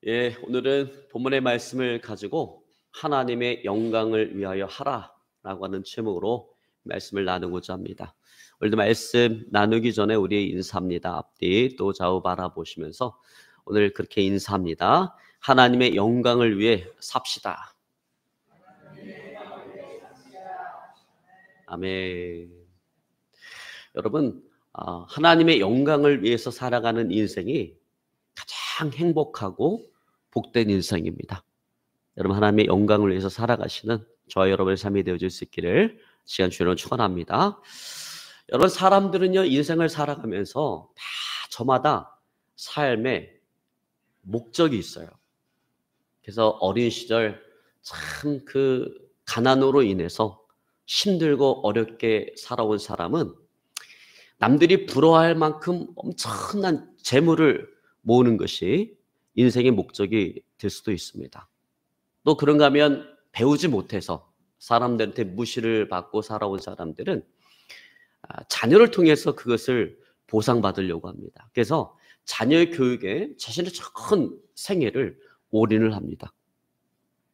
예, 오늘은 본문의 말씀을 가지고 하나님의 영광을 위하여 하라라고 하는 제목으로 말씀을 나누고자 합니다. 오늘도 말씀 나누기 전에 우리 인사합니다. 앞뒤 또 좌우 바라보시면서 오늘 그렇게 인사합니다. 하나님의 영광을 위해 삽시다. 아멘. 여러분, 하나님의 영광을 위해서 살아가는 인생이 가장 행복하고 복된 인생입니다. 여러분, 하나님의 영광을 위해서 살아가시는 저와 여러분의 삶이 되어질 수 있기를 시간 주로 축원합니다. 여러분, 사람들은요 인생을 살아가면서 다 저마다 삶에 목적이 있어요. 그래서 어린 시절 참 그 가난으로 인해서 힘들고 어렵게 살아온 사람은 남들이 부러워할 만큼 엄청난 재물을 모으는 것이 인생의 목적이 될 수도 있습니다. 또 그런가 하면 배우지 못해서 사람들한테 무시를 받고 살아온 사람들은 자녀를 통해서 그것을 보상받으려고 합니다. 그래서 자녀의 교육에 자신의 전 생애를 올인을 합니다.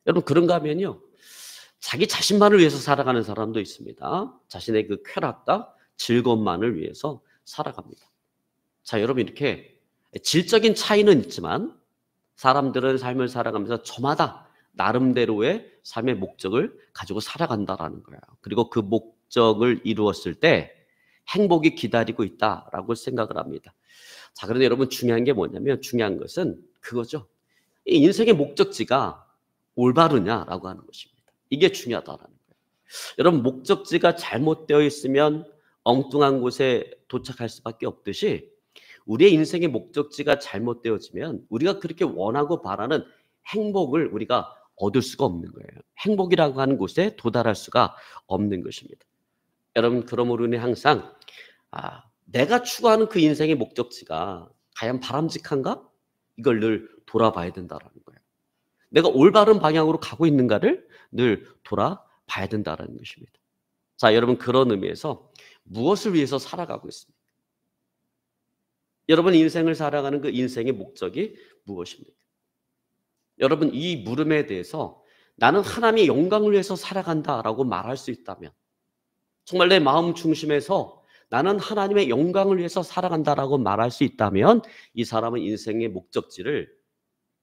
여러분, 그런가 하면요 자기 자신만을 위해서 살아가는 사람도 있습니다. 자신의 그 쾌락과 즐거움만을 위해서 살아갑니다. 자, 여러분, 이렇게 질적인 차이는 있지만 사람들은 삶을 살아가면서 저마다 나름대로의 삶의 목적을 가지고 살아간다라는 거예요. 그리고 그 목적을 이루었을 때 행복이 기다리고 있다라고 생각을 합니다. 자, 그런데 여러분, 중요한 게 뭐냐면 중요한 것은 그거죠. 이 인생의 목적지가 올바르냐라고 하는 것입니다. 이게 중요하다라는 거예요. 여러분, 목적지가 잘못되어 있으면 엉뚱한 곳에 도착할 수밖에 없듯이 우리의 인생의 목적지가 잘못되어지면 우리가 그렇게 원하고 바라는 행복을 우리가 얻을 수가 없는 거예요. 행복이라고 하는 곳에 도달할 수가 없는 것입니다. 여러분, 그러므로 항상 내가 추구하는 그 인생의 목적지가 과연 바람직한가? 이걸 늘 돌아봐야 된다는 거예요. 내가 올바른 방향으로 가고 있는가를 늘 돌아봐야 된다는 것입니다. 자, 여러분, 그런 의미에서 무엇을 위해서 살아가고 있습니까? 여러분, 인생을 살아가는 그 인생의 목적이 무엇입니까? 여러분, 이 물음에 대해서 나는 하나님의 영광을 위해서 살아간다라고 말할 수 있다면, 정말 내 마음 중심에서 나는 하나님의 영광을 위해서 살아간다라고 말할 수 있다면 이 사람은 인생의 목적지를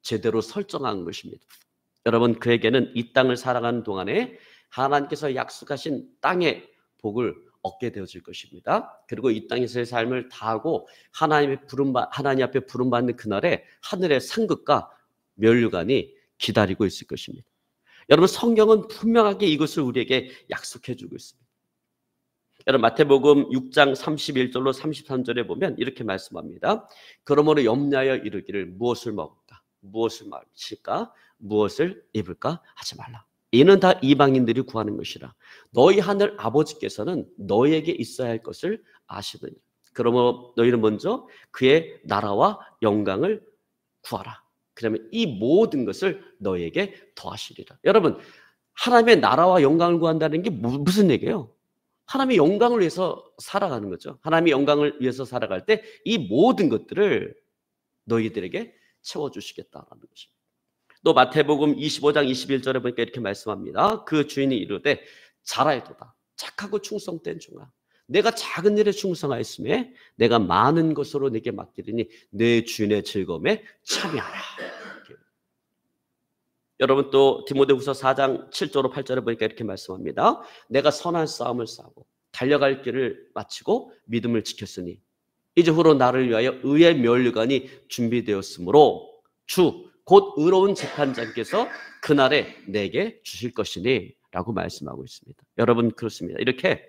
제대로 설정한 것입니다. 여러분, 그에게는 이 땅을 살아가는 동안에 하나님께서 약속하신 땅의 복을 얻게 되어질 것입니다. 그리고 이 땅에서의 삶을 다하고 하나님 앞에 부름받는 그날에 하늘의 상급과 면류관이 기다리고 있을 것입니다. 여러분, 성경은 분명하게 이것을 우리에게 약속해 주고 있습니다. 여러분, 마태복음 6장 31절로 33절에 보면 이렇게 말씀합니다. 그러므로 염려하여 이르기를 무엇을 먹을까? 무엇을 마실까? 무엇을 입을까? 하지 말라. 이는 다 이방인들이 구하는 것이라. 너희 하늘 아버지께서는 너희에게 있어야 할 것을 아시느니라. 그러므로 너희는 먼저 그의 나라와 영광을 구하라. 그러면 이 모든 것을 너희에게 더하시리라. 여러분, 하나님의 나라와 영광을 구한다는 게 무슨 얘기예요? 하나님의 영광을 위해서 살아가는 거죠. 하나님의 영광을 위해서 살아갈 때 이 모든 것들을 너희들에게 채워주시겠다라는 것입니다. 또 마태복음 25장 21절에 보니까 이렇게 말씀합니다. 그 주인이 이르되 잘하였도다. 착하고 충성된 종아. 내가 작은 일에 충성하였음에 내가 많은 것으로 네게 맡기리니 내 주인의 즐거움에 참여하라. 여러분, 또 디모데후서 4장 7절로 8절에 보니까 이렇게 말씀합니다. 내가 선한 싸움을 싸우고 달려갈 길을 마치고 믿음을 지켰으니 이제 후로 나를 위하여 의의 면류관이 준비되었으므로 주 곧 의로운 재판장께서 그날에 내게 주실 것이니 라고 말씀하고 있습니다. 여러분, 그렇습니다. 이렇게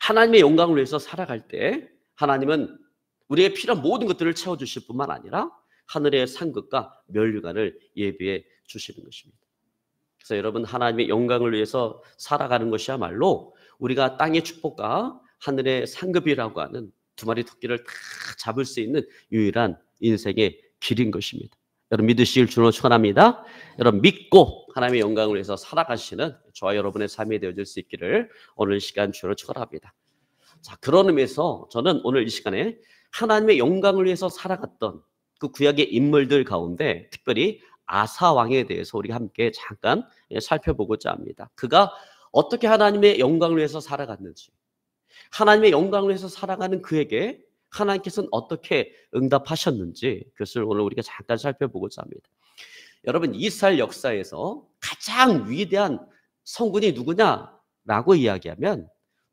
하나님의 영광을 위해서 살아갈 때 하나님은 우리의 필요한 모든 것들을 채워주실 뿐만 아니라 하늘의 상급과 면류관을 예비해 주시는 것입니다. 그래서 여러분, 하나님의 영광을 위해서 살아가는 것이야말로 우리가 땅의 축복과 하늘의 상급이라고 하는 두 마리 토끼를 다 잡을 수 있는 유일한 인생의 길인 것입니다. 여러분, 믿으시길 주로 축원합니다. 여러분, 믿고 하나님의 영광을 위해서 살아가시는 저와 여러분의 삶이 되어질 수 있기를 오늘 시간 주로 축원합니다. 자, 그런 의미에서 저는 오늘 이 시간에 하나님의 영광을 위해서 살아갔던 그 구약의 인물들 가운데 특별히 아사 왕에 대해서 우리가 함께 잠깐 살펴보고자 합니다. 그가 어떻게 하나님의 영광을 위해서 살아갔는지, 하나님의 영광을 위해서 살아가는 그에게 하나님께서는 어떻게 응답하셨는지 그것을 오늘 우리가 잠깐 살펴보고자 합니다. 여러분, 이스라엘 역사에서 가장 위대한 성군이 누구냐라고 이야기하면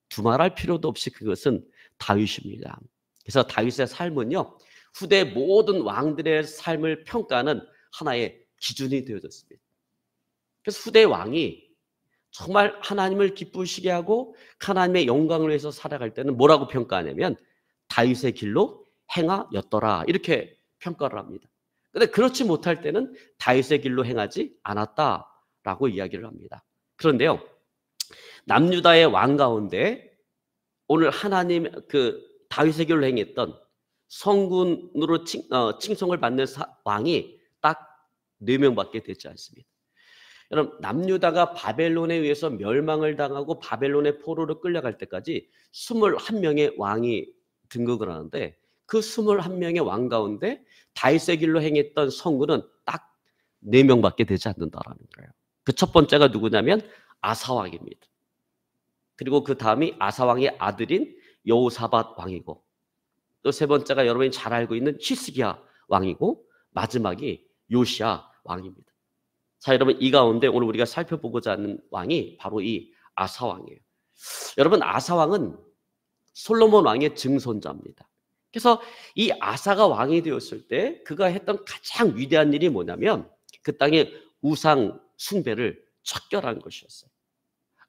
두말할 필요도 없이 그것은 다윗입니다. 그래서 다윗의 삶은요, 후대 모든 왕들의 삶을 평가하는 하나의 기준이 되어졌습니다. 그래서 후대 왕이 정말 하나님을 기쁘시게 하고 하나님의 영광을 위해서 살아갈 때는 뭐라고 평가하냐면 다윗의 길로 행하였더라, 이렇게 평가를 합니다. 그런데 그렇지 못할 때는 다윗의 길로 행하지 않았다라고 이야기를 합니다. 그런데요, 남유다의 왕 가운데 오늘 하나님 다윗의 길로 행했던 성군으로 칭송을 받는 왕이 딱 4명밖에 되지 않습니다. 여러분, 남유다가 바벨론에 의해서 멸망을 당하고 바벨론의 포로로 끌려갈 때까지 21명의 왕이 등극을 하는데 그 21명의 왕 가운데 다윗의 길로 행했던 성군은 딱 4명밖에 되지 않는다라는 거예요. 그 첫 번째가 누구냐면 아사왕입니다. 그리고 그 다음이 아사왕의 아들인 여호사밧 왕이고, 또 세 번째가 여러분이 잘 알고 있는 히스기야 왕이고, 마지막이 요시야 왕입니다. 자, 여러분, 이 가운데 오늘 우리가 살펴보고자 하는 왕이 바로 이 아사왕이에요. 여러분, 아사왕은 솔로몬 왕의 증손자입니다. 그래서 이 아사가 왕이 되었을 때 그가 했던 가장 위대한 일이 뭐냐면 그 땅의 우상 숭배를 척결한 것이었어요.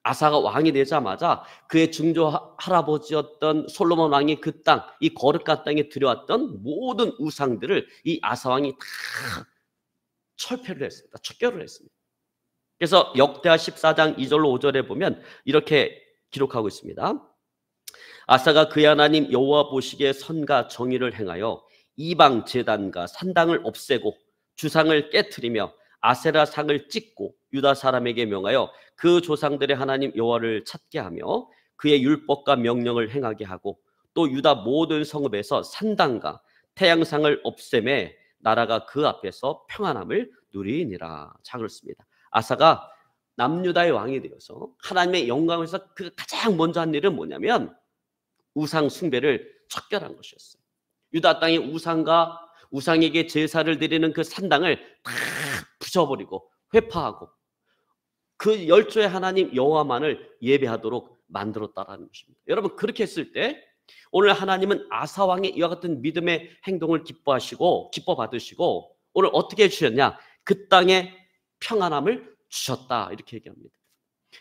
아사가 왕이 되자마자 그의 증조 할아버지였던 솔로몬 왕이 그 땅, 이 거룩한 땅에 들여왔던 모든 우상들을 이 아사 왕이 다 철폐를 했습니다. 척결을 했습니다. 그래서 역대하 14장 2절로 5절에 보면 이렇게 기록하고 있습니다. 아사가 그의 하나님 여호와 보시기에 선과 정의를 행하여 이방 제단과 산당을 없애고 주상을 깨트리며 아세라 상을 찢고 유다 사람에게 명하여 그 조상들의 하나님 여호와를 찾게 하며 그의 율법과 명령을 행하게 하고 또 유다 모든 성읍에서 산당과 태양상을 없애매 나라가 그 앞에서 평안함을 누리니라. 자, 그렇습니다. 아사가 남유다의 왕이 되어서 하나님의 영광을 위해서 그 가장 먼저 한 일은 뭐냐면 우상 숭배를 척결한 것이었어요. 유다 땅의 우상에게 제사를 드리는 그 산당을 다 부셔버리고 회파하고 그 열조의 하나님 여호와만을 예배하도록 만들었다라는 것입니다. 여러분, 그렇게 했을 때 오늘 하나님은 아사 왕의 이와 같은 믿음의 행동을 기뻐 받으시고 오늘 어떻게 해주셨냐? 그 땅에 평안함을 주셨다, 이렇게 얘기합니다.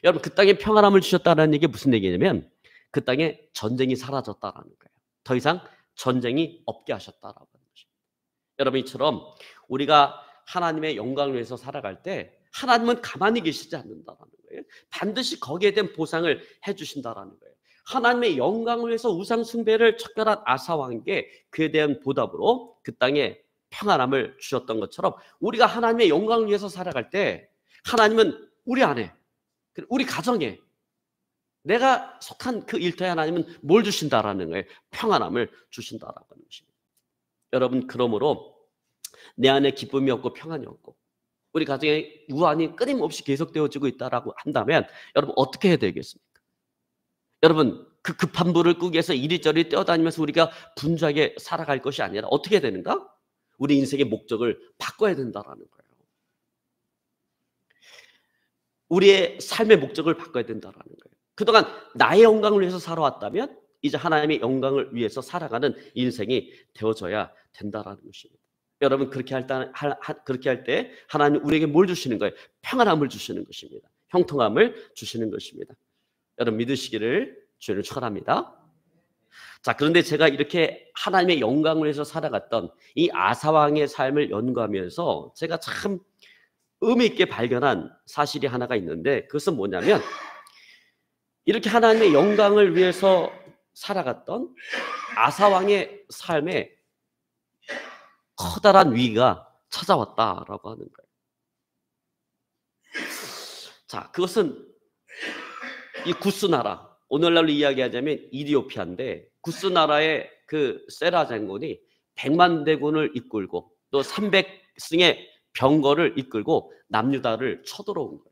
여러분, 그 땅에 평안함을 주셨다는 얘기 무슨 얘기냐면 그 땅에 전쟁이 사라졌다라는 거예요. 더 이상 전쟁이 없게 하셨다라고 하는 것입니다. 여러분, 이처럼 우리가 하나님의 영광을 위해서 살아갈 때 하나님은 가만히 계시지 않는다라는 거예요. 반드시 거기에 대한 보상을 해주신다라는 거예요. 하나님의 영광을 위해서 우상 숭배를 척결한 아사 왕에게 그에 대한 보답으로 그 땅에 평안함을 주셨던 것처럼 우리가 하나님의 영광을 위해서 살아갈 때 하나님은 우리 안에, 우리 가정에, 내가 속한 그 일터에 하나님은 뭘 주신다라는 거예요? 평안함을 주신다라는 것입니다. 여러분, 그러므로 내 안에 기쁨이 없고 평안이 없고 우리 가정에 우환이 끊임없이 계속되어지고 있다라고 한다면 여러분 어떻게 해야 되겠습니까? 여러분, 그 급한 불을 끄기 위해서 이리저리 뛰어다니면서 우리가 분주하게 살아갈 것이 아니라 어떻게 해야 되는가? 우리 인생의 목적을 바꿔야 된다라는 거예요. 우리의 삶의 목적을 바꿔야 된다라는 거예요. 그동안 나의 영광을 위해서 살아왔다면 이제 하나님의 영광을 위해서 살아가는 인생이 되어져야 된다라는 것입니다. 여러분, 그렇게 할 때 하나님 우리에게 뭘 주시는 거예요? 평안함을 주시는 것입니다. 형통함을 주시는 것입니다. 여러분, 믿으시기를 주를 축원합니다. 자, 그런데 제가 이렇게 하나님의 영광을 위해서 살아갔던 이 아사왕의 삶을 연구하면서 제가 참 의미 있게 발견한 사실이 하나가 있는데 그것은 뭐냐면 이렇게 하나님의 영광을 위해서 살아갔던 아사왕의 삶에 커다란 위기가 찾아왔다라고 하는 거예요. 자, 그것은 이 구스 나라, 오늘날로 이야기하자면 이디오피아인데 구스 나라의 그 세라 장군이 100만 대군을 이끌고 또 300승의 병거를 이끌고 남유다를 쳐들어온 거예요.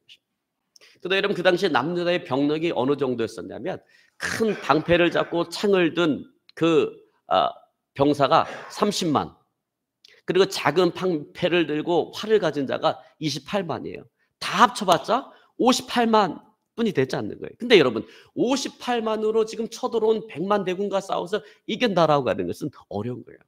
근데 여러분 그 당시에 남유다의 병력이 어느 정도였었냐면 큰 방패를 잡고 창을 든 그 병사가 30만, 그리고 작은 방패를 들고 활을 가진 자가 28만이에요. 다 합쳐봤자 58만 뿐이 되지 않는 거예요. 근데 여러분 58만으로 지금 쳐들어온 100만 대군과 싸워서 이긴다라고 하는 것은 어려운 거예요.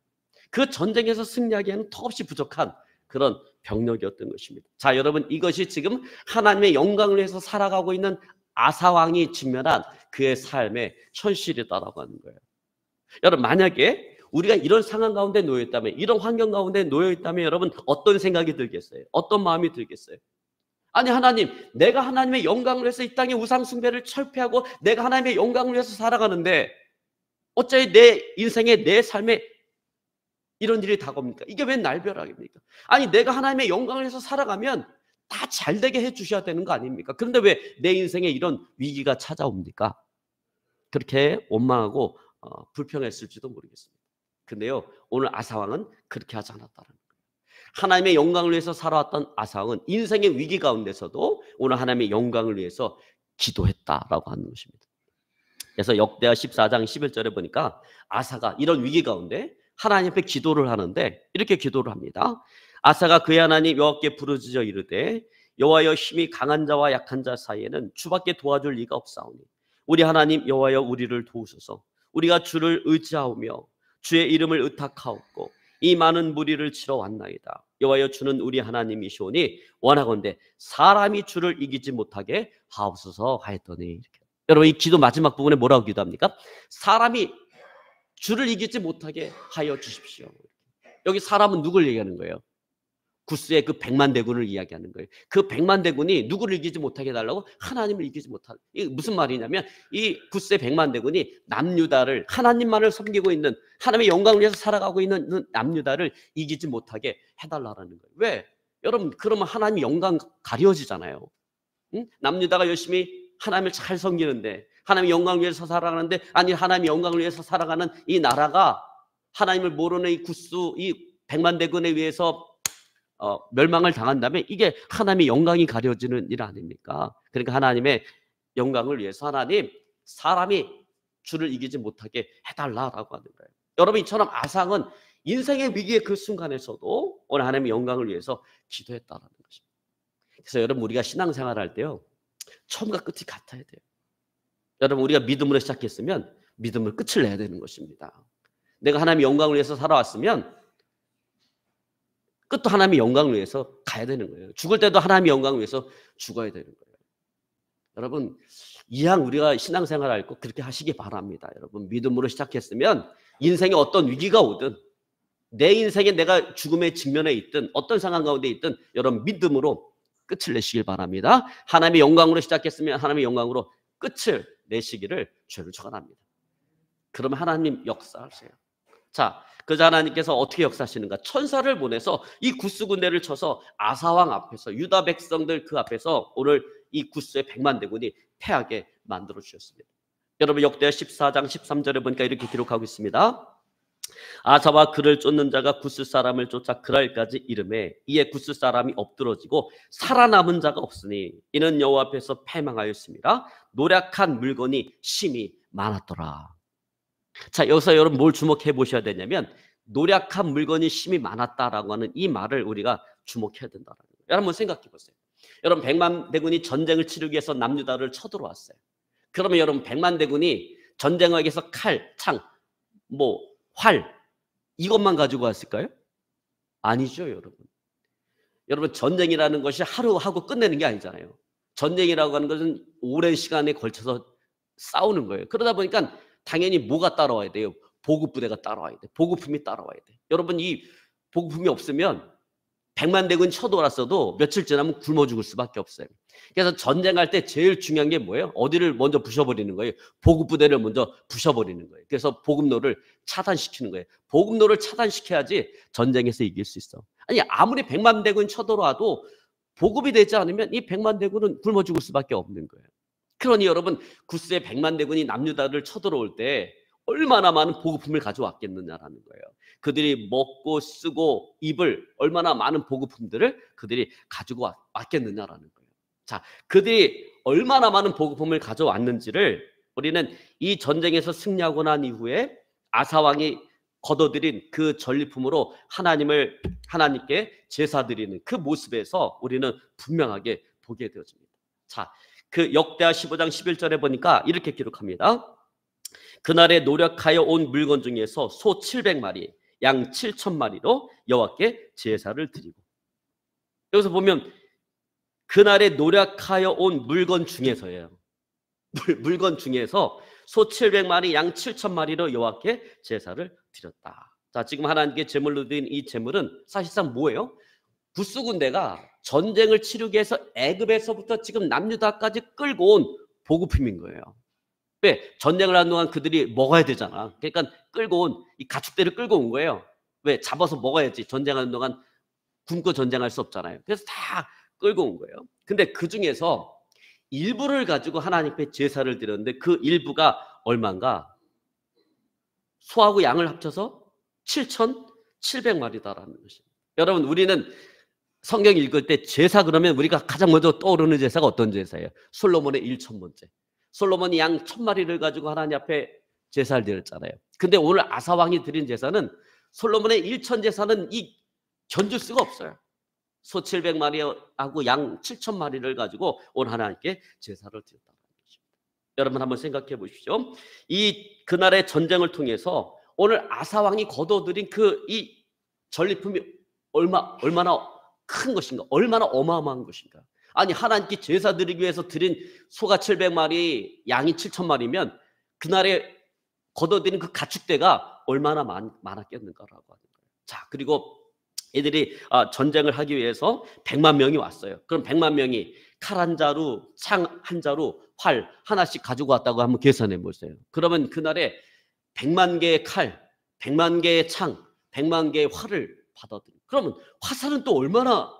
그 전쟁에서 승리하기에는 턱없이 부족한 그런 병력이었던 것입니다. 자, 여러분 이것이 지금 하나님의 영광을 위해서 살아가고 있는 아사왕이 직면한 그의 삶의 현실이다라고 하는 거예요. 여러분 만약에 우리가 이런 상황 가운데 놓여 있다면, 이런 환경 가운데 놓여 있다면 여러분 어떤 생각이 들겠어요? 어떤 마음이 들겠어요? 아니 하나님, 내가 하나님의 영광을 위해서 이 땅의 우상 숭배를 철폐하고 내가 하나님의 영광을 위해서 살아가는데 어째 내 인생에 내 삶에 이런 일이 다가옵니까? 이게 왜 날벼락입니까? 아니 내가 하나님의 영광을 위해서 살아가면 다 잘되게 해주셔야 되는 거 아닙니까? 그런데 왜 내 인생에 이런 위기가 찾아옵니까? 그렇게 원망하고 불평했을지도 모르겠습니다. 근데요, 오늘 아사왕은 그렇게 하지 않았다는 거예요. 하나님의 영광을 위해서 살아왔던 아사왕은 인생의 위기 가운데서도 오늘 하나님의 영광을 위해서 기도했다라고 하는 것입니다. 그래서 역대하 14장 11절에 보니까 아사가 이런 위기 가운데 하나님 앞에 기도를 하는데 이렇게 기도를 합니다. 아사가 그의 하나님 여호와께 부르짖어 이르되 여호와여, 힘이 강한 자와 약한 자 사이에는 주밖에 도와줄 리가 없사오니 우리 하나님 여호와여, 우리를 도우소서. 우리가 주를 의지하오며 주의 이름을 의탁하옵고 이 많은 무리를 치러 왔나이다. 여호와여, 주는 우리 하나님이시오니 원하건대 사람이 주를 이기지 못하게 하옵소서 하였더니. 이렇게. 여러분 이 기도 마지막 부분에 뭐라고 기도합니까? 사람이 주를 이기지 못하게 하여 주십시오. 여기 사람은 누굴 얘기하는 거예요? 구스의 그 100만 대군을 이야기하는 거예요. 그 100만 대군이 누구를 이기지 못하게 해달라고? 하나님을 이기지 못하게. 이게 무슨 말이냐면 이 구스의 100만 대군이 남유다를, 하나님만을 섬기고 있는, 하나님의 영광을 위해서 살아가고 있는 남유다를 이기지 못하게 해달라는 거예요. 왜? 여러분 그러면 하나님의 영광 가려지잖아요. 응? 남유다가 열심히 하나님을 잘 섬기는데, 하나님의 영광을 위해서 살아가는데, 아니 하나님의 영광을 위해서 살아가는 이 나라가 하나님을 모르는 이 구스, 이 100만 대군에 의해서 멸망을 당한다면 이게 하나님의 영광이 가려지는 일 아닙니까? 그러니까 하나님의 영광을 위해서 하나님, 사람이 주를 이기지 못하게 해달라라고 하는 거예요. 여러분 이처럼 아상은 인생의 위기의 그 순간에서도 오늘 하나님의 영광을 위해서 기도했다라는 것입니다. 그래서 여러분 우리가 신앙생활할 때요, 처음과 끝이 같아야 돼요. 여러분 우리가 믿음으로 시작했으면 믿음을 끝을 내야 되는 것입니다. 내가 하나님의 영광을 위해서 살아왔으면 끝도 하나님의 영광을 위해서 가야 되는 거예요. 죽을 때도 하나님의 영광을 위해서 죽어야 되는 거예요. 여러분 이왕 우리가 신앙생활할 거 그렇게 하시기 바랍니다. 여러분 믿음으로 시작했으면 인생에 어떤 위기가 오든, 내 인생에 내가 죽음의 직면에 있든 어떤 상황 가운데 있든 여러분 믿음으로 끝을 내시길 바랍니다. 하나님의 영광으로 시작했으면 하나님의 영광으로 끝을 내시기를 주를 축원합니다. 그러면 하나님 역사하세요. 자, 그래서 하나님께서 어떻게 역사하시는가? 천사를 보내서 이 구스 군대를 쳐서 아사왕 앞에서, 유다 백성들 그 앞에서 오늘 이 구스의 100만 대군이 패하게 만들어 주셨습니다. 여러분 역대하 14장 13절에 보니까 이렇게 기록하고 있습니다. 아사와 그를 쫓는 자가 구스 사람을 쫓아 그랄까지 이르매 이에 구스 사람이 엎드러지고 살아남은 자가 없으니 이는 여호와 앞에서 패망하였습니다. 노력한 물건이 심히 많았더라. 자, 여기서 여러분 뭘 주목해 보셔야 되냐면 노력한 물건이 심히 많았다라고 하는 이 말을 우리가 주목해야 된다라는 거예요. 여러분 생각해 보세요. 여러분 100만 대군이 전쟁을 치르기 위해서 남유다를 쳐들어왔어요. 그러면 여러분 100만 대군이 전쟁하기 위해서 칼, 창, 활 이것만 가지고 왔을까요? 아니죠, 여러분. 여러분 전쟁이라는 것이 하루 하고 끝내는 게 아니잖아요. 전쟁이라고 하는 것은 오랜 시간에 걸쳐서 싸우는 거예요. 그러다 보니까 당연히 뭐가 따라와야 돼요? 보급부대가 따라와야 돼. 보급품이 따라와야 돼. 여러분 이 보급품이 없으면 100만 대군 쳐들어왔어도 며칠 지나면 굶어 죽을 수밖에 없어요. 그래서 전쟁할 때 제일 중요한 게 뭐예요? 어디를 먼저 부셔버리는 거예요? 보급부대를 먼저 부셔버리는 거예요. 그래서 보급로를 차단시키는 거예요. 보급로를 차단시켜야지 전쟁에서 이길 수 있어. 아니 아무리 100만 대군 쳐들어와도 보급이 되지 않으면 이 100만 대군은 굶어 죽을 수밖에 없는 거예요. 그러니 여러분 구스의 100만 대군이 남유다를 쳐들어올 때 얼마나 많은 보급품을 가져왔겠느냐라는 거예요. 그들이 먹고 쓰고 입을 얼마나 많은 보급품들을 그들이 가지고 왔겠느냐라는 거예요. 자, 그들이 얼마나 많은 보급품을 가져왔는지를 우리는 이 전쟁에서 승리하고 난 이후에 아사왕이 거둬들인 그 전리품으로 하나님께 제사 드리는 그 모습에서 우리는 분명하게 보게 되어집니다. 자, 그 역대하 15장 11절에 보니까 이렇게 기록합니다. 그날에 노력하여 온 물건 중에서 소 700마리, 양 7,000마리로 여호와께 제사를 드리고. 여기서 보면 그날에 노력하여 온 물건 중에서예요. 물건 중에서 소 700마리, 양 7,000마리로 여호와께 제사를 드렸다. 자, 지금 하나님께 제물로 드린 이 제물은 사실상 뭐예요? 구스 군대가 전쟁을 치르기 위해서 애굽에서부터 지금 남유다까지 끌고 온 보급품인 거예요. 왜? 전쟁을 하는 동안 그들이 먹어야 되잖아. 그러니까 끌고 온 이 가축대를 끌고 온 거예요. 왜? 잡아서 먹어야지. 전쟁하는 동안 굶고 전쟁할 수 없잖아요. 그래서 다 끌고 온 거예요. 근데 그 중에서 일부를 가지고 하나님께 제사를 드렸는데 그 일부가 얼마인가? 소하고 양을 합쳐서 7,700마리다라는 것입니다. 여러분, 우리는 성경 읽을 때 제사 그러면 우리가 가장 먼저 떠오르는 제사가 어떤 제사예요? 솔로몬의 1,000번째. 솔로몬이 양 1,000마리를 가지고 하나님 앞에 제사를 드렸잖아요. 근데 오늘 아사왕이 드린 제사는 솔로몬의 1,000 제사는 견줄 수가 없어요. 소 700마리하고 양 7,000마리를 가지고 오늘 하나님께 제사를 드렸다는 것입니다. 여러분 한번 생각해 보십시오. 그날의 전쟁을 통해서 오늘 아사왕이 거둬들인 이 전리품이 얼마나 큰 것인가, 얼마나 어마어마한 것인가. 아니, 하나님께 제사 드리기 위해서 드린 소가 700마리, 양이 7,000마리면 그날에 거둬들인 그 가축대가 얼마나 많았겠는가라고 하는 거예요. 자, 그리고 애들이 전쟁을 하기 위해서 100만 명이 왔어요. 그럼 100만 명이 칼 한 자루, 창 한 자루, 활 하나씩 가지고 왔다고 한번 계산해 보세요. 그러면 그날에 100만 개의 칼, 100만 개의 창, 100만 개의 활을 받아들여요. 그러면 화살은 또 얼마나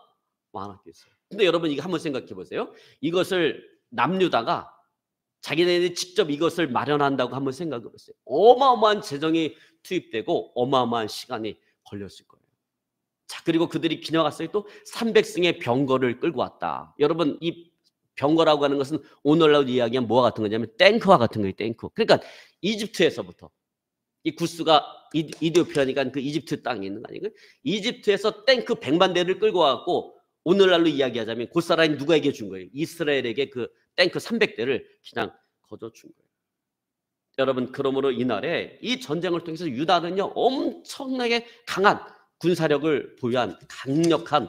많았겠어요. 근데 여러분 이거 한번 생각해 보세요. 이것을 남유다가 자기네들이 직접 이것을 마련한다고 한번 생각해 보세요. 어마어마한 재정이 투입되고 어마어마한 시간이 걸렸을 거예요. 자, 그리고 그들이 기념학살에 또 300승의 병거를 끌고 왔다. 여러분, 이 병거라고 하는 것은 오늘날로 이야기하면 뭐와 같은 거냐면 탱크와 같은 거예요. 탱크. 그러니까 이집트에서부터 이 구스가 이디오피아니까 그 이집트 땅에 있는 거 아니에요? 이집트에서 탱크 100만 대를 끌고 와갖고 오늘날로 이야기하자면 곧사람이 누구에게 준 거예요? 이스라엘에게 그 탱크 300대를 그냥 거저 준 거예요. 여러분, 그러므로 이날에 이 전쟁을 통해서 유다는요 엄청나게 강한 군사력을 보유한 강력한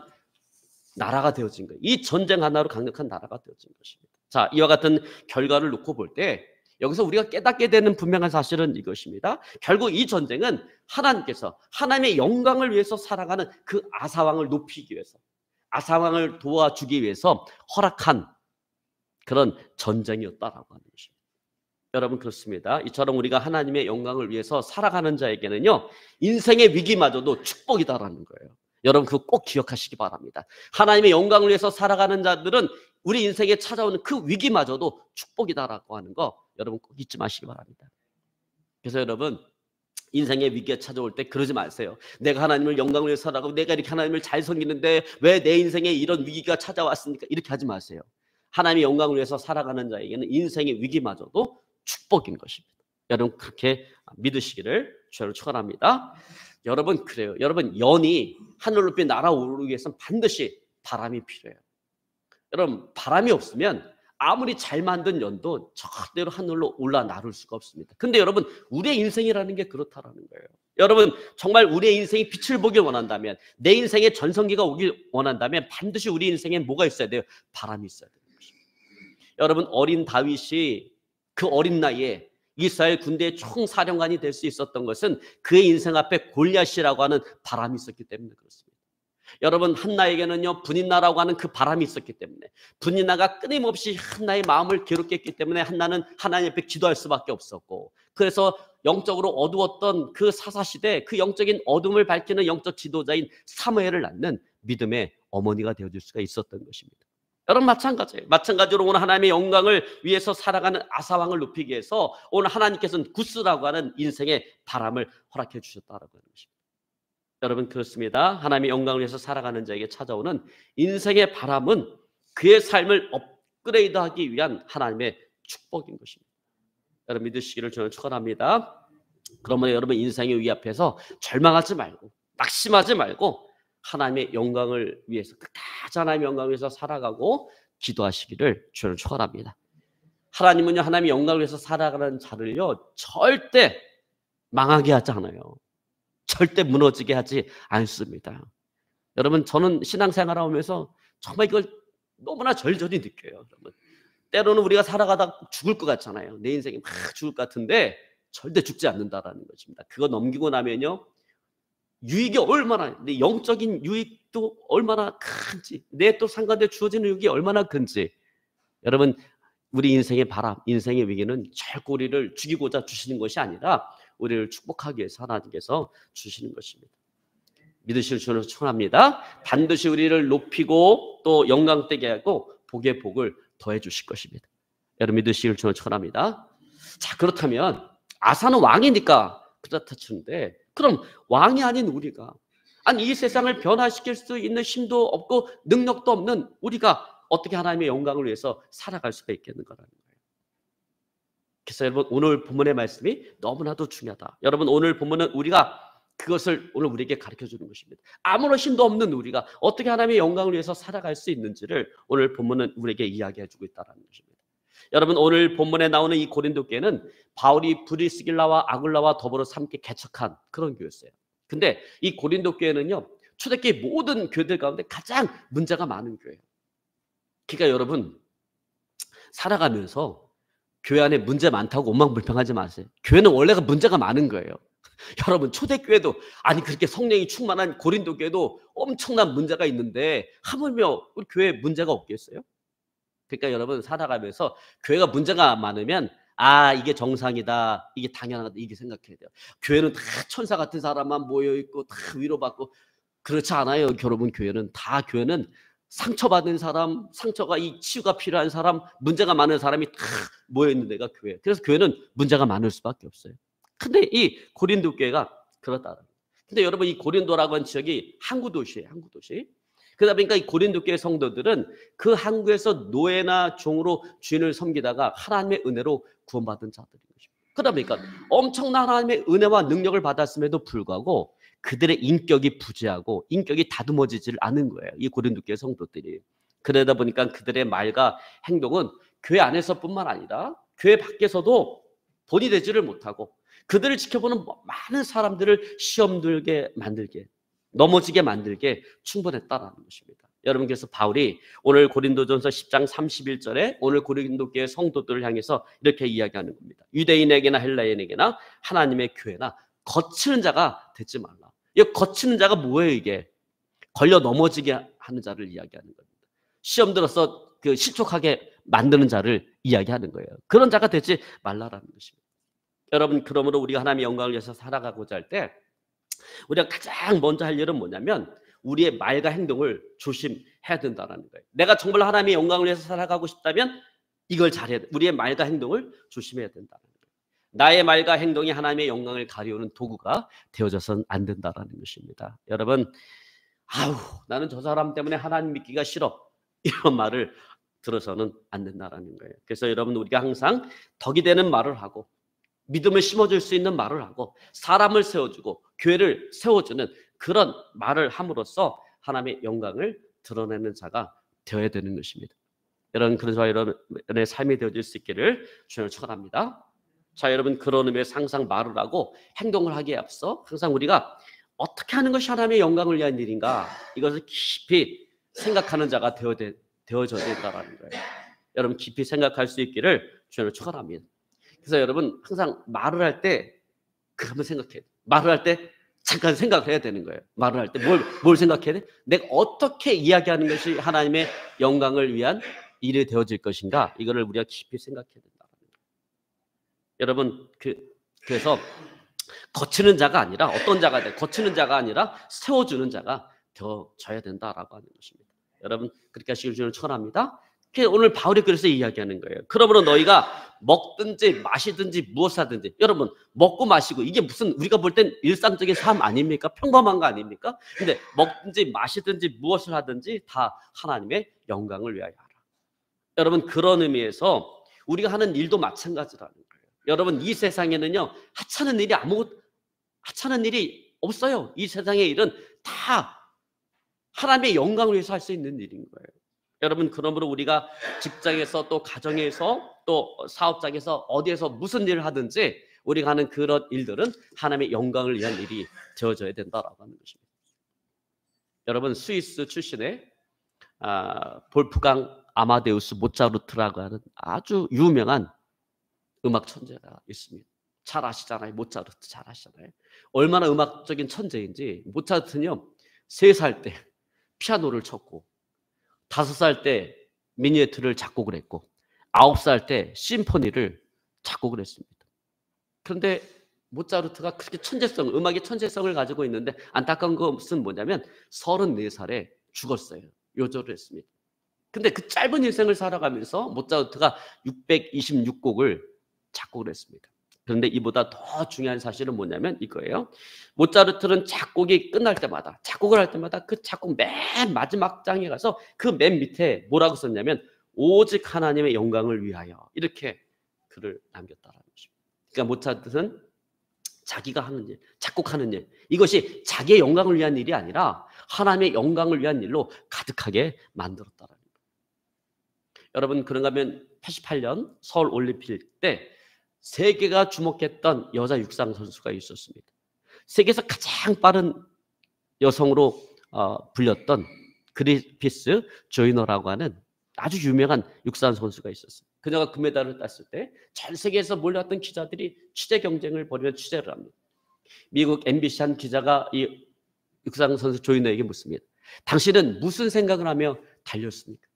나라가 되어진 거예요. 이 전쟁 하나로 강력한 나라가 되어진 것입니다. 자, 이와 같은 결과를 놓고 볼 때 여기서 우리가 깨닫게 되는 분명한 사실은 이것입니다. 결국 이 전쟁은 하나님께서 하나님의 영광을 위해서 살아가는 그 아사왕을 높이기 위해서, 아사왕을 도와주기 위해서 허락한 그런 전쟁이었다라고 하는 것입니다. 여러분, 그렇습니다. 이처럼 우리가 하나님의 영광을 위해서 살아가는 자에게는요 인생의 위기마저도 축복이다라는 거예요. 여러분, 그거 꼭 기억하시기 바랍니다. 하나님의 영광을 위해서 살아가는 자들은 우리 인생에 찾아오는 그 위기마저도 축복이다라고 하는 거 여러분 꼭 잊지 마시기 바랍니다. 그래서 여러분, 인생의 위기가 찾아올 때 그러지 마세요. 내가 하나님을 영광을 위해서 살아가고 내가 이렇게 하나님을 잘 섬기는데 왜 내 인생에 이런 위기가 찾아왔습니까? 이렇게 하지 마세요. 하나님의 영광을 위해서 살아가는 자에게는 인생의 위기마저도 축복인 것입니다. 여러분, 그렇게 믿으시기를 주로 축원합니다. 여러분, 그래요. 여러분, 연이 하늘 높이 날아오르기 위해서는 반드시 바람이 필요해요. 여러분, 바람이 없으면 아무리 잘 만든 연도 절대로 하늘로 올라 나를 수가 없습니다. 근데 여러분, 우리의 인생이라는 게 그렇다라는 거예요. 여러분, 정말 우리의 인생이 빛을 보길 원한다면, 내 인생에 전성기가 오길 원한다면 반드시 우리 인생에 뭐가 있어야 돼요? 바람이 있어야 되는 것입니다. 여러분, 어린 다윗이 그 어린 나이에 이스라엘 군대의 총사령관이 될 수 있었던 것은 그의 인생 앞에 골리앗이라고 하는 바람이 있었기 때문에 그렇습니다. 여러분, 한나에게는요 분인나라고 하는 그 바람이 있었기 때문에, 분인나가 끊임없이 한나의 마음을 괴롭게 했기 때문에 한나는 하나님 앞에 기도할 수밖에 없었고, 그래서 영적으로 어두웠던 그 사사시대 그 영적인 어둠을 밝히는 영적 지도자인 사무엘을 낳는 믿음의 어머니가 되어줄 수가 있었던 것입니다. 여러분 마찬가지예요. 마찬가지로 오늘 하나님의 영광을 위해서 살아가는 아사왕을 높이기 위해서 오늘 하나님께서는 구스라고 하는 인생의 바람을 허락해 주셨다라고 하는 것입니다. 여러분 그렇습니다. 하나님의 영광을 위해서 살아가는 자에게 찾아오는 인생의 바람은 그의 삶을 업그레이드하기 위한 하나님의 축복인 것입니다. 여러분 믿으시기를 저는 축원합니다. 그러면 여러분 인생의 위 앞에서 절망하지 말고 낙심하지 말고 하나님의 영광을 위해서 끝까지 하나님의 영광을 위해서 살아가고 기도하시기를 저는 축원합니다. 하나님은요 하나님의 영광을 위해서 살아가는 자를요 절대 망하게 하지 않아요. 절대 무너지게 하지 않습니다. 여러분 저는 신앙생활 하면서 정말 이걸 너무나 절절히 느껴요. 여러분. 때로는 우리가 살아가다 죽을 것 같잖아요. 내 인생이 막 죽을 것 같은데 절대 죽지 않는다라는 것입니다. 그거 넘기고 나면요 유익이 얼마나 내 영적인 유익도 얼마나 큰지 내 또 상관에 주어지는 유익이 얼마나 큰지 여러분 우리 인생의 바람 인생의 위기는 결코 우리를 죽이고자 주시는 것이 아니라 우리를 축복하기 위해서 하나님께서 주시는 것입니다. 믿으실 줄은 축원합니다. 반드시 우리를 높이고 또 영광되게 하고 복의 복을 더해 주실 것입니다. 여러분 믿으실 줄은 축원합니다. 자 그렇다면 아사는 왕이니까 그렇다 치는데 그럼 왕이 아닌 우리가 아니 이 세상을 변화시킬 수 있는 힘도 없고 능력도 없는 우리가 어떻게 하나님의 영광을 위해서 살아갈 수가 있겠는가라는 거예요. 그래서 여러분 오늘 본문의 말씀이 너무나도 중요하다. 여러분 오늘 본문은 우리가 그것을 오늘 우리에게 가르쳐 주는 것입니다. 아무런 힘도 없는 우리가 어떻게 하나님의 영광을 위해서 살아갈 수 있는지를 오늘 본문은 우리에게 이야기해 주고 있다는 것입니다. 여러분 오늘 본문에 나오는 이 고린도 교회는 바울이 브리스길라와 아굴라와 더불어 함께 개척한 그런 교회였어요. 근데 이 고린도 교회는요 초대교회 모든 교회들 가운데 가장 문제가 많은 교회예요. 그러니까 여러분 살아가면서 교회 안에 문제 많다고 엉망불평하지 마세요. 교회는 원래가 문제가 많은 거예요. 여러분 초대교회도 아니 그렇게 성령이 충만한 고린도 교회도 엄청난 문제가 있는데 하물며 우리 교회에 문제가 없겠어요? 그러니까 여러분 살아가면서 교회가 문제가 많으면 아 이게 정상이다 이게 당연하다 이게 생각해야 돼요. 교회는 다 천사 같은 사람만 모여있고 다 위로받고 그렇지 않아요. 여러분 교회는 상처받은 사람 상처가 이 치유가 필요한 사람 문제가 많은 사람이 다 모여있는 데가 교회. 그래서 교회는 문제가 많을 수밖에 없어요. 근데 이 고린도 교회가 그렇다. 근데 여러분 이 고린도라고 하는 지역이 항구 도시예요. 항구 도시. 그러다 보니까 이 고린도 교회 성도들은 그 항구에서 노예나 종으로 주인을 섬기다가 하나님의 은혜로 구원받은 자들인 것입니다. 그러다 보니까 엄청난 하나님의 은혜와 능력을 받았음에도 불구하고 그들의 인격이 부재하고 인격이 다듬어지질 않은 거예요. 이 고린도 교회 성도들이. 그러다 보니까 그들의 말과 행동은 교회 안에서뿐만 아니라 교회 밖에서도 본이 되지를 못하고 그들을 지켜보는 많은 사람들을 시험 들게 만들게 넘어지게 만들게 충분했다라는 것입니다. 여러분 그래서 바울이 오늘 고린도전서 10장 31절에 오늘 고린도 교회 성도들을 향해서 이렇게 이야기하는 겁니다. 유대인에게나 헬라인에게나 하나님의 교회나 거치는 자가 되지 말라. 이 거치는 자가 뭐예요? 이게 걸려 넘어지게 하는 자를 이야기하는 겁니다. 시험 들어서 그 실족하게 만드는 자를 이야기하는 거예요. 그런 자가 되지 말라라는 것입니다. 여러분 그러므로 우리가 하나님의 영광을 위해서 살아가고자 할 때 우리가 가장 먼저 할 일은 뭐냐면 우리의 말과 행동을 조심해야 된다는 거예요. 내가 정말 하나님의 영광을 위해서 살아가고 싶다면 이걸 잘해야 돼. 우리의 말과 행동을 조심해야 된다는 거예요. 나의 말과 행동이 하나님의 영광을 가리우는 도구가 되어져서는 안 된다는 것입니다. 여러분 아우 나는 저 사람 때문에 하나님 믿기가 싫어 이런 말을 들어서는 안 된다는 거예요. 그래서 여러분 우리가 항상 덕이 되는 말을 하고 믿음을 심어줄 수 있는 말을 하고 사람을 세워주고 교회를 세워주는 그런 말을 함으로써 하나님의 영광을 드러내는 자가 되어야 되는 것입니다. 여러분 그런 저와 여러분의 삶이 되어질 수 있기를 주님을 축원합니다. 자 여러분 그런 의미에서 항상 말을 하고 행동을 하기에 앞서 항상 우리가 어떻게 하는 것이 하나님의 영광을 위한 일인가 이것을 깊이 생각하는 자가 되어져야 된다는 거예요. 여러분 깊이 생각할 수 있기를 주님을 축원합니다. 그래서 여러분 항상 말을 할 때 한번 생각해야 돼. 말을 할 때 잠깐 생각을 해야 되는 거예요. 말을 할 때 뭘 생각해야 돼? 내가 어떻게 이야기하는 것이 하나님의 영광을 위한 일이 되어질 것인가? 이거를 우리가 깊이 생각해야 된다. 여러분 그래서 거치는 자가 아니라 어떤 자가 돼? 거치는 자가 아니라 세워주는 자가 되어져야 된다라고 하는 것입니다. 여러분 그렇게 하시길 주님을 축원합니다. 오늘 바울이 그래서 이야기하는 거예요. 그러므로 너희가 먹든지 마시든지 무엇을 하든지, 여러분 먹고 마시고 이게 무슨 우리가 볼 땐 일상적인 삶 아닙니까? 평범한 거 아닙니까? 근데 먹든지 마시든지 무엇을 하든지 다 하나님의 영광을 위하여 하라. 여러분 그런 의미에서 우리가 하는 일도 마찬가지라는 거예요. 여러분 이 세상에는요 하찮은 일이 없어요. 이 세상의 일은 다 하나님의 영광을 위해서 할 수 있는 일인 거예요. 여러분 그러므로 우리가 직장에서 또 가정에서 또 사업장에서 어디에서 무슨 일을 하든지 우리가 하는 그런 일들은 하나님의 영광을 위한 일이 되어져야 된다라고 하는 것입니다. 여러분 스위스 출신의 볼프강 아마데우스 모차르트라고 하는 아주 유명한 음악 천재가 있습니다. 잘 아시잖아요. 모차르트 잘 아시잖아요. 얼마나 음악적인 천재인지. 모차르트는요 3살 때 피아노를 쳤고 5살 때 미니에트를 작곡을 했고 9살 때 심포니를 작곡을 했습니다. 그런데 모차르트가 그렇게 음악의 천재성을 가지고 있는데 안타까운 것은 뭐냐면 34살에 죽었어요. 요절을 했습니다. 근데 그 짧은 일생을 살아가면서 모차르트가 626곡을 작곡을 했습니다. 그런데 이보다 더 중요한 사실은 뭐냐면 이거예요. 모차르트는 작곡이 끝날 때마다 작곡을 할 때마다 그 작곡 맨 마지막 장에 가서 그 맨 밑에 뭐라고 썼냐면 오직 하나님의 영광을 위하여 이렇게 글을 남겼다라는 것입니다. 그러니까 모차르트는 자기가 하는 일, 작곡하는 일, 이것이 자기의 영광을 위한 일이 아니라 하나님의 영광을 위한 일로 가득하게 만들었다라는 거예요. 여러분 그런가 하면 88년 서울 올림픽 때 세계가 주목했던 여자 육상 선수가 있었습니다. 세계에서 가장 빠른 여성으로 불렸던 그리피스 조이너라고 하는 아주 유명한 육상 선수가 있었어요. 그녀가 금메달을 땄을 때 전 세계에서 몰려왔던 기자들이 취재 경쟁을 벌이며 취재를 합니다. 미국 MBC 한 기자가 이 육상 선수 조이너에게 묻습니다. 당신은 무슨 생각을 하며 달렸습니까?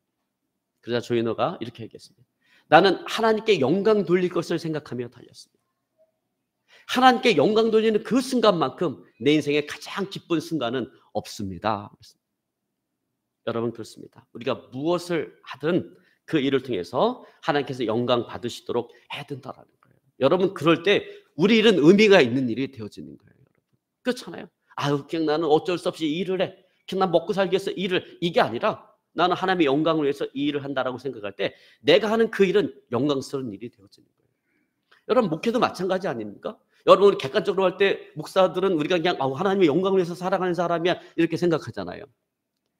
그러자 조이너가 이렇게 얘기했습니다. 나는 하나님께 영광 돌릴 것을 생각하며 달렸습니다. 하나님께 영광 돌리는 그 순간만큼 내 인생의 가장 기쁜 순간은 없습니다. 여러분 그렇습니다. 우리가 무엇을 하든 그 일을 통해서 하나님께서 영광 받으시도록 해야 된다라는 거예요. 여러분 그럴 때 우리 일은 의미가 있는 일이 되어지는 거예요. 여러분. 그렇잖아요. 아유 그냥 나는 어쩔 수 없이 일을 해. 그냥 난 먹고 살기 위해서 일을, 이게 아니라 나는 하나님의 영광을 위해서 이 일을 한다라고 생각할 때 내가 하는 그 일은 영광스러운 일이 되어지는 거예요. 여러분 목회도 마찬가지 아닙니까? 여러분 우리 객관적으로 할 때 목사들은 우리가 그냥 하나님의 영광을 위해서 살아가는 사람이야 이렇게 생각하잖아요.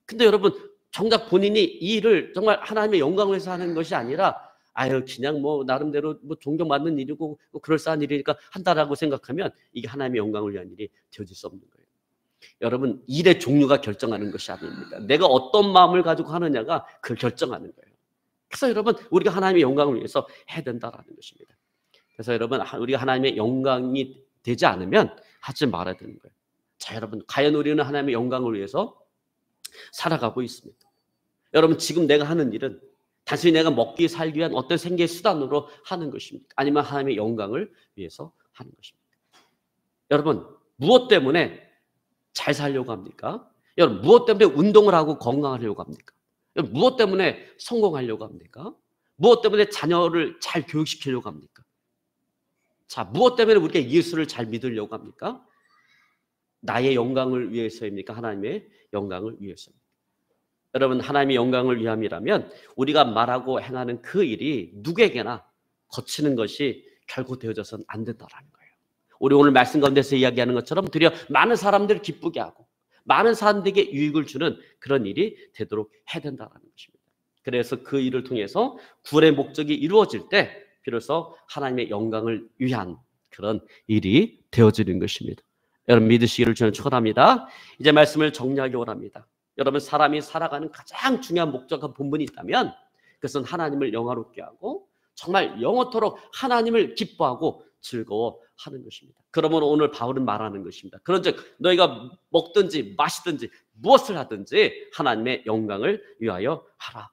근데 여러분 정작 본인이 이 일을 정말 하나님의 영광을 위해서 하는 것이 아니라 아유 그냥 뭐 나름대로 뭐 존경받는 일이고 뭐 그럴싸한 일이니까 한다라고 생각하면 이게 하나님의 영광을 위한 일이 되어질 수 없는 거예요. 여러분 일의 종류가 결정하는 것이 아닙니다. 내가 어떤 마음을 가지고 하느냐가 그걸 결정하는 거예요. 그래서 여러분 우리가 하나님의 영광을 위해서 해야 된다라는 것입니다. 그래서 여러분 우리가 하나님의 영광이 되지 않으면 하지 말아야 되는 거예요. 자 여러분 과연 우리는 하나님의 영광을 위해서 살아가고 있습니다. 여러분 지금 내가 하는 일은 단순히 내가 먹기 살기 위한 어떤 생계의 수단으로 하는 것입니까? 아니면 하나님의 영광을 위해서 하는 것입니까? 여러분 무엇 때문에 잘 살려고 합니까? 여러분 무엇 때문에 운동을 하고 건강하려고 합니까? 여러분 무엇 때문에 성공하려고 합니까? 무엇 때문에 자녀를 잘 교육시키려고 합니까? 자 무엇 때문에 우리가 예수를 잘 믿으려고 합니까? 나의 영광을 위해서입니까? 하나님의 영광을 위해서입니까? 여러분 하나님의 영광을 위함이라면 우리가 말하고 행하는 그 일이 누구에게나 거치는 것이 결코 되어져서는 안 된다라는 거예요. 우리 오늘 말씀 가운데서 이야기하는 것처럼 드려 많은 사람들을 기쁘게 하고 많은 사람들에게 유익을 주는 그런 일이 되도록 해야 된다는 것입니다. 그래서 그 일을 통해서 구원의 목적이 이루어질 때 비로소 하나님의 영광을 위한 그런 일이 되어지는 것입니다. 여러분 믿으시기를 저는 축원합니다. 이제 말씀을 정리하려고 합니다. 여러분 사람이 살아가는 가장 중요한 목적과 본분이 있다면 그것은 하나님을 영화롭게 하고 정말 영원토록 하나님을 기뻐하고 즐거워하는 것입니다. 그러므로 오늘 바울은 말하는 것입니다. 그런즉 너희가 먹든지 마시든지 무엇을 하든지 하나님의 영광을 위하여 하라.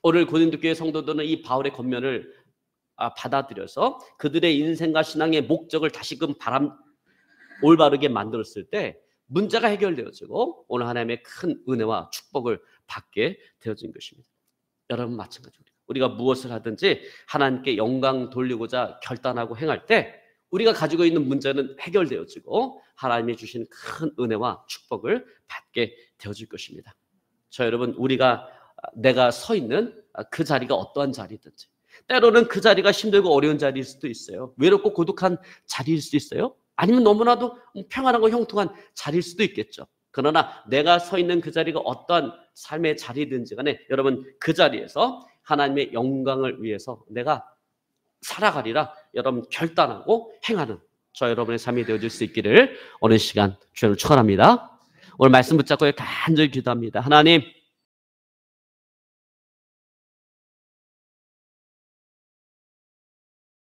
오늘 고린도 교회 성도들은 이 바울의 권면을 받아들여서 그들의 인생과 신앙의 목적을 다시금 올바르게 만들었을 때 문제가 해결되어지고 오늘 하나님의 큰 은혜와 축복을 받게 되어진 것입니다. 여러분 마찬가지입니다. 우리가 무엇을 하든지 하나님께 영광 돌리고자 결단하고 행할 때 우리가 가지고 있는 문제는 해결되어지고 하나님이 주신 큰 은혜와 축복을 받게 되어질 것입니다. 저 여러분, 내가 서 있는 그 자리가 어떠한 자리든지, 때로는 그 자리가 힘들고 어려운 자리일 수도 있어요. 외롭고 고독한 자리일 수도 있어요. 아니면 너무나도 평안하고 형통한 자리일 수도 있겠죠. 그러나 내가 서 있는 그 자리가 어떠한 삶의 자리든지 간에 여러분, 그 자리에서 하나님의 영광을 위해서 내가 살아가리라 여러분 결단하고 행하는 저 여러분의 삶이 되어질 수 있기를 오늘 시간 주님을 축원합니다. 오늘 말씀 붙잡고 간절히 기도합니다. 하나님,